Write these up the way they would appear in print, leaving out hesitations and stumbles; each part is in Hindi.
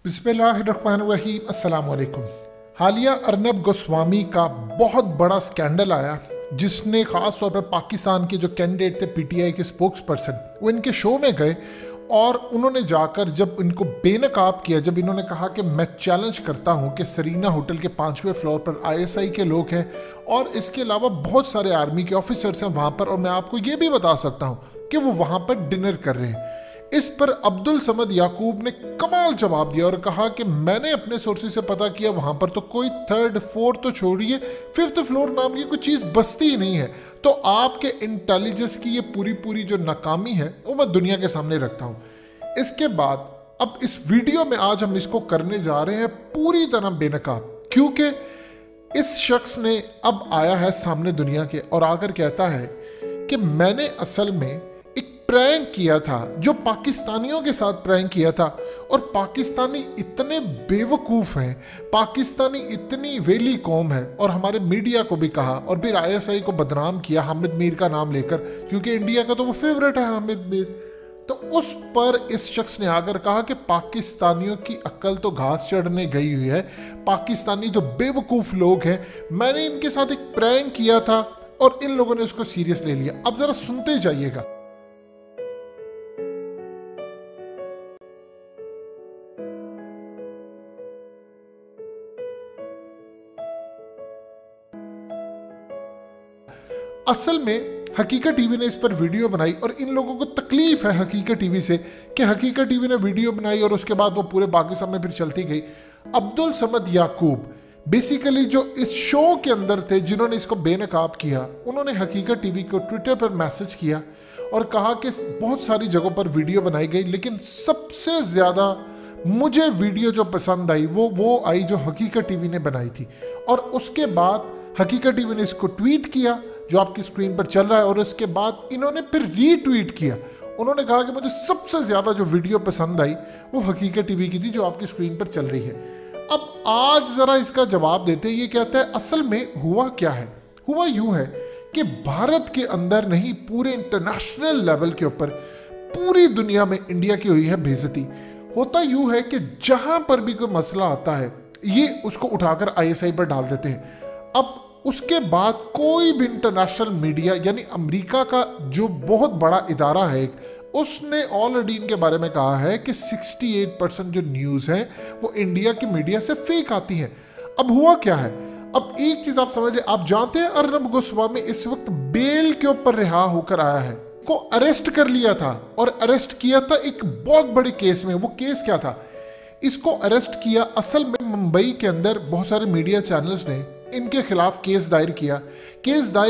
बिस्मिल्लाहिर्रहमानिर्रहीम, अस्सलाम वालेकुम। हालिया अर्नब गोस्वामी का बहुत बड़ा स्कैंडल आया जिसने ख़ास तौर पर पाकिस्तान के जो कैंडिडेट थे पीटीआई के स्पोक्स पर्सन, वो इनके शो में गए और उन्होंने जाकर जब इनको बेनकाब किया, जब इन्होंने कहा कि मैं चैलेंज करता हूं कि सरीना होटल के 5वें फ्लोर पर आईएसआई के लोग हैं और इसके अलावा बहुत सारे आर्मी के ऑफिसर्स हैं वहाँ पर, और मैं आपको ये भी बता सकता हूँ कि वो वहाँ पर डिनर कर रहे हैं। इस पर अब्दुल समद याकूब ने कमाल जवाब दिया और कहा कि मैंने अपने सोर्सेज से पता किया, वहां पर तो कोई 3rd 4th तो छोड़िए 5th फ्लोर नाम की कोई चीज बसती ही नहीं है। तो आपके इंटेलिजेंस की ये पूरी जो नाकामी है वो मैं दुनिया के सामने रखता हूं। इसके बाद अब इस वीडियो में आज हम इसको करने जा रहे हैं पूरी तरह बेनकाब, क्योंकि इस शख्स ने अब आया है सामने दुनिया के और आकर कहता है कि मैंने असल में प्रैंक किया था, जो पाकिस्तानियों के साथ प्रैंक किया था। और पाकिस्तानी इतने बेवकूफ़ हैं, पाकिस्तानी इतनी वेली कौम है, और हमारे मीडिया को भी कहा और फिर आईएसआई को बदनाम किया हामिद मीर का नाम लेकर, क्योंकि इंडिया का तो वो फेवरेट है हामिद मीर। तो उस पर इस शख्स ने आकर कहा कि पाकिस्तानियों की अक्ल तो घास चढ़ने गई हुई है, पाकिस्तानी जो बेवकूफ़ लोग हैं, मैंने इनके साथ एक प्रैंक किया था और इन लोगों ने उसको सीरियस ले लिया। अब ज़रा सुनते जाइएगा। असल में हकीकत टीवी ने इस पर वीडियो बनाई और इन लोगों को तकलीफ है हकीकत टीवी से कि हकीकत टीवी ने वीडियो बनाई और उसके बाद वो पूरे पाकिस्तान में फिर चलती गई। अब्दुल समद याकूब बेसिकली जो इस शो के अंदर थे जिन्होंने इसको बेनकाब किया, उन्होंने हकीकत टीवी को ट्विटर पर मैसेज किया और कहा कि बहुत सारी जगहों पर वीडियो बनाई गई, लेकिन सबसे ज़्यादा मुझे वीडियो जो पसंद आई वो आई जो हकीकत टीवी ने बनाई थी। और उसके बाद हकीकत टीवी ने इसको ट्वीट किया जो आपकी स्क्रीन पर चल रहा है, और उसके बाद इन्होंने फिर रीट्वीट किया। उन्होंने कहा कि मुझे सबसे ज़्यादा जो वीडियो पसंद आई वो हकीकत टीवी की थी जो आपकी स्क्रीन पर चल रही है। अब आज ज़रा इसका जवाब देते हैं। ये कहता है असल में हुआ क्या है। हुआ यूँ है कि भारत के अंदर नहीं, पूरे इंटरनेशनल लेवल के ऊपर पूरी दुनिया में इंडिया की हुई है बेइज्जती। होता यूँ है कि जहाँ पर भी कोई मसला आता है ये उसको उठाकर आईएसआई पर डाल देते हैं। अब उसके बाद कोई भी इंटरनेशनल मीडिया, यानी अमेरिका का जो बहुत बड़ा इदारा है एक, उसने ऑलरेडी इनके बारे में कहा है कि 68% जो न्यूज़ है वो इंडिया की मीडिया से फेक आती है। अब हुआ क्या है, अब एक चीज़ आप समझिए, आप जानते हैं अर्नब गोस्वामी इस वक्त बेल के ऊपर रिहा होकर आया है। को अरेस्ट कर लिया था और अरेस्ट किया था एक बहुत बड़े केस में। वो केस क्या था, इसको अरेस्ट किया असल में मुंबई के अंदर बहुत सारे मीडिया चैनल्स ने इनके खिलाफ केस दायर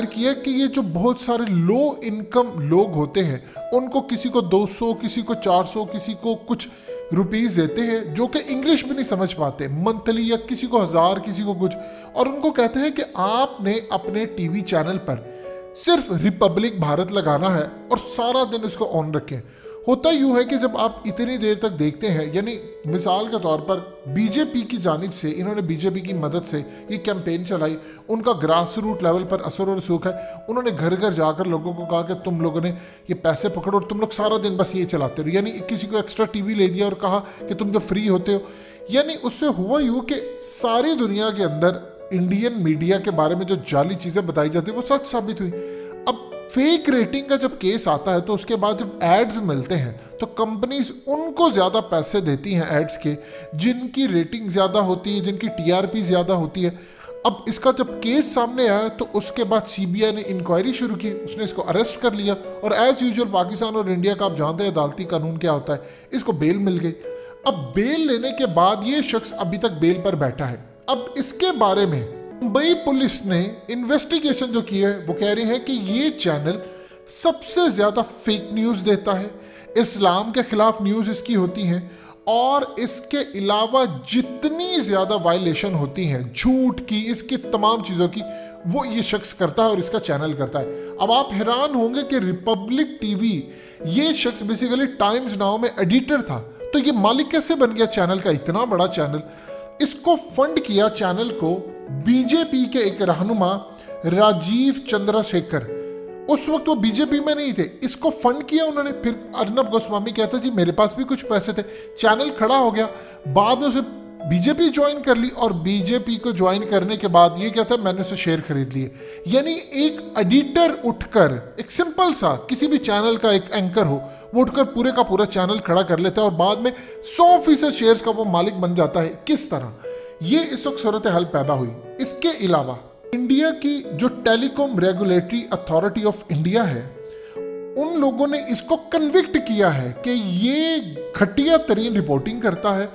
किया कि ये जो बहुत सारे लो इनकम लोग होते हैं उनको किसी को 200, किसी को 400, किसी को कुछ रुपीस देते हैं जो कि इंग्लिश भी नहीं समझ पाते मंथली, या किसी को 1000, किसी को कुछ, और उनको कहते हैं कि आपने अपने टीवी चैनल पर सिर्फ रिपब्लिक भारत लगाना है और सारा दिन इसको ऑन रखें। होता यूँ है कि जब आप इतनी देर तक देखते हैं, यानी मिसाल के तौर पर बीजेपी की जानिब से, इन्होंने बीजेपी की मदद से ये कैंपेन चलाई, उनका ग्रास रूट लेवल पर असर और सूख है। उन्होंने घर घर जाकर लोगों को कहा कि तुम लोगों ने ये पैसे पकड़ो और तुम लोग सारा दिन बस ये चलाते रहो, यानी किसी को एक्स्ट्रा टीवी ले दिया और कहा कि तुम जो फ्री होते हो। यानी उससे हुआ यूँ कि सारी दुनिया के अंदर इंडियन मीडिया के बारे में जो जाली चीज़ें बताई जाती है वो सच साबित हुई। अब फेक रेटिंग का जब केस आता है तो उसके बाद जब एड्स मिलते हैं तो कंपनीज उनको ज़्यादा पैसे देती हैं एड्स के, जिनकी रेटिंग ज़्यादा होती है, जिनकी टीआरपी ज़्यादा होती है। अब इसका जब केस सामने आया तो उसके बाद सीबीआई ने इंक्वायरी शुरू की, उसने इसको अरेस्ट कर लिया और एज यूजुअल पाकिस्तान और इंडिया का आप जानते हैं अदालती कानून क्या होता है, इसको बेल मिल गई। अब बेल लेने के बाद ये शख्स अभी तक बेल पर बैठा है। अब इसके बारे में मुंबई पुलिस ने इन्वेस्टिगेशन जो की है वो कह रहे हैं कि ये चैनल सबसे ज़्यादा फेक न्यूज़ देता है, इस्लाम के खिलाफ न्यूज़ इसकी होती हैं, और इसके अलावा जितनी ज़्यादा वायलेशन होती हैं झूठ की, इसकी तमाम चीज़ों की, वो ये शख्स करता है और इसका चैनल करता है। अब आप हैरान होंगे कि रिपब्लिक टीवी, ये शख्स बेसिकली टाइम्स नाउ में एडिटर था, तो ये मालिक कैसे बन गया चैनल का, इतना बड़ा चैनल। इसको फंड किया चैनल को बीजेपी के एक रहनुमा राजीव चंद्रशेखर, उस वक्त वो बीजेपी में नहीं थे, इसको फंड किया उन्होंने। फिर अर्नब गोस्वामी कहता जी मेरे पास भी कुछ पैसे थे, चैनल खड़ा हो गया। बाद में उसे बीजेपी ज्वाइन कर ली और बीजेपी को ज्वाइन करने के बाद ये कहता है मैंने उसे शेयर खरीद लिए। यानी एक एडिटर उठकर, एक सिंपल सा किसी भी चैनल का एक एंकर हो, वो उठकर पूरे का पूरा चैनल खड़ा कर लेता है और बाद में 100% शेयर्स का वो मालिक बन जाता है। किस तरह ये इस वक्त सूरत हाल पैदा हुई। इसके अलावा इंडिया की जो telecom regulatory authority of India है, उन लोगों ने इसको कन्विक्ट किया है कि ये घटिया तरीन रिपोर्टिंग करता है।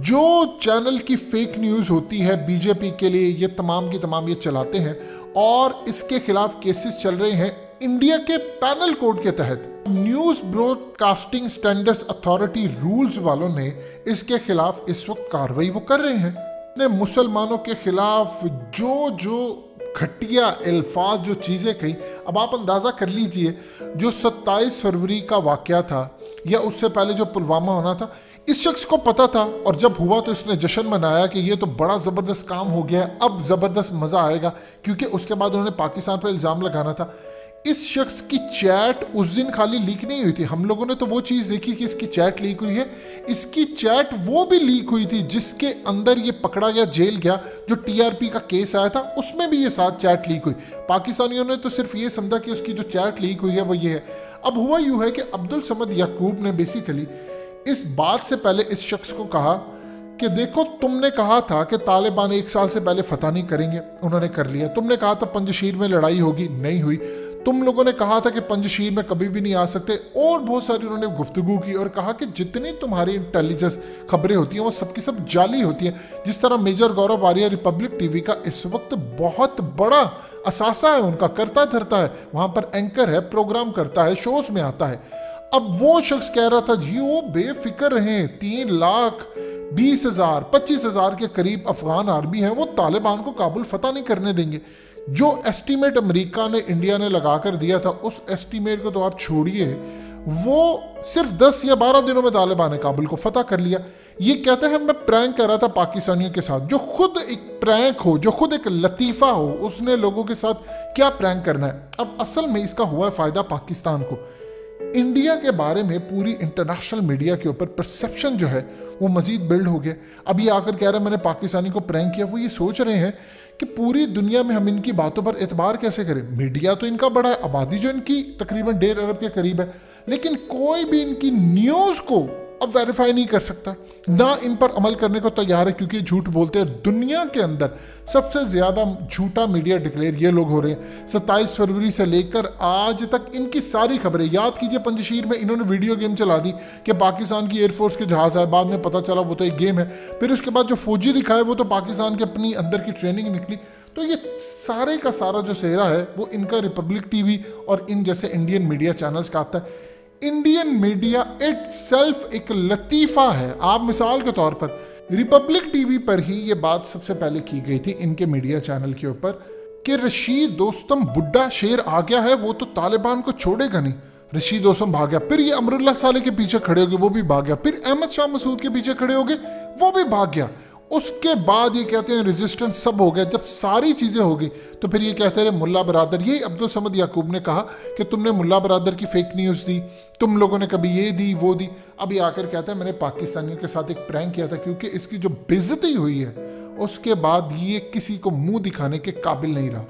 जो चैनल की फेक न्यूज़ होती है बीजेपी के लिए, ये तमाम की तमाम ये चलाते हैं और इसके खिलाफ केसेस चल रहे हैं इंडिया के पैनल कोड के तहत। News broadcasting standards authority rules वालों ने इसके खिलाफ इस वक्त कार्रवाई वो कर रहे हैं। ने मुसलमानों के खिलाफ जो जो घटिया अल्फाज, जो चीज़ें कही, अब आप अंदाज़ा कर लीजिए जो 27 फरवरी का वाक़या था या उससे पहले जो पुलवामा होना था, इस शख्स को पता था और जब हुआ तो इसने जश्न मनाया कि ये तो बड़ा ज़बरदस्त काम हो गया, अब ज़बरदस्त मज़ा आएगा, क्योंकि उसके बाद उन्होंने पाकिस्तान पर इल्ज़ाम लगाना था। इस शख्स की चैट उस दिन खाली लीक नहीं हुई थी, हम लोगों ने तो वो चीज़ देखी कि इसकी चैट लीक हुई है। इसकी चैट वो भी लीक हुई थी जिसके अंदर ये पकड़ा गया, जेल गया, जो टीआरपी का केस आया था उसमें भी ये साथ चैट लीक हुई। पाकिस्तानियों ने तो सिर्फ ये समझा कि उसकी जो चैट लीक हुई है वो ये है। अब हुआ यूँ है कि अब्दुल समद याकूब ने बेसिकली इस बात से पहले इस शख्स को कहा कि देखो तुमने कहा था कि तालिबान 1 साल से पहले फतह नहीं करेंगे, उन्होंने कर लिया। तुमने कहा था पंजशीर में लड़ाई होगी, नहीं हुई। तुम लोगों ने कहा था कि पंजशीर में कभी भी नहीं आ सकते, और बहुत सारी उन्होंने गुफ्तगू की और कहा कि जितनी तुम्हारी इंटेलिजेंस खबरें होती हैं वो सबकी सब जाली होती हैं। जिस तरह मेजर गौरव आर्या रिपब्लिक टीवी का इस वक्त बहुत बड़ा असासा है, उनका करता धरता है, वहाँ पर एंकर है, प्रोग्राम करता है, शोज में आता है। अब वो शख्स कह रहा था जी वो बेफिक्र रहें, 3,20,000 25,000 के करीब अफगान आर्मी है, वो तालिबान को काबुल फतह नहीं करने देंगे। जो एस्टीमेट अमेरिका ने, इंडिया ने लगा कर दिया था, उस एस्टीमेट को तो आप छोड़िए, वो सिर्फ 10 या 12 दिनों में तालिबान ने काबुल को फतह कर लिया। ये कहते हैं मैं प्रैंक कर रहा था पाकिस्तानियों के साथ। जो खुद एक प्रैंक हो, जो खुद एक लतीफ़ा हो, उसने लोगों के साथ क्या प्रैंक करना है। अब असल में इसका हुआ फ़ायदा पाकिस्तान को। इंडिया के बारे में पूरी इंटरनेशनल मीडिया के ऊपर परसेप्शन जो है वो मजीद बिल्ड हो गया। अब ये आकर कह रहा है मैंने पाकिस्तानी को प्रैंक किया। वो ये सोच रहे हैं कि पूरी दुनिया में हम इनकी बातों पर एतबार कैसे करें। मीडिया तो इनका बड़ा है, आबादी जो इनकी तकरीबन 1.5 अरब के करीब है, लेकिन कोई भी इनकी न्यूज़ को अब वेरीफाई नहीं कर सकता, ना इन पर अमल करने को तैयार है, क्योंकि झूठ बोलते हैं। दुनिया के अंदर सबसे ज़्यादा झूठा मीडिया डिक्लेयर ये लोग हो रहे हैं। 27 फरवरी से लेकर आज तक इनकी सारी खबरें, याद कीजिए पंजशीर में इन्होंने वीडियो गेम चला दी कि पाकिस्तान की एयरफोर्स के जहाज़ आए, बाद में पता चला वो तो एक गेम है। फिर उसके बाद जो फौजी दिखाए वो तो पाकिस्तान के अपनी अंदर की ट्रेनिंग निकली। तो ये सारे का सारा जो सेहरा है वो इनका रिपब्लिक टीवी और इन जैसे इंडियन मीडिया चैनल्स का आता है। इंडियन मीडिया इटसेल्फ एक लतीफ़ा है। आप मिसाल के तौर पर रिपब्लिक टीवी पर ही ये बात सबसे पहले की गई थी इनके मीडिया चैनल के ऊपर कि रशीद दोस्तम बुड्ढा शेर आ गया है, वो तो तालिबान को छोड़ेगा नहीं। रशीद दोस्तम भाग गया, फिर ये अमरुल्लाह साले के पीछे खड़े हो गए, वो भी भाग गया। फिर अहमद शाह मसूद के पीछे खड़े हो गए, वो भी भाग गया। उसके बाद ये कहते हैं रेजिस्टेंस सब हो गया। जब सारी चीज़ें हो गई तो फिर ये कहते रहे मुल्ला बरादर। यही अब्दुल समद याकूब ने कहा कि तुमने मुल्ला बरादर की फेक न्यूज़ दी, तुम लोगों ने कभी ये दी वो दी। अभी आकर कहता है मैंने पाकिस्तानियों के साथ एक प्रैंक किया था, क्योंकि इसकी जो बेइज्जती हुई है उसके बाद ये किसी को मुंह दिखाने के काबिल नहीं रहा।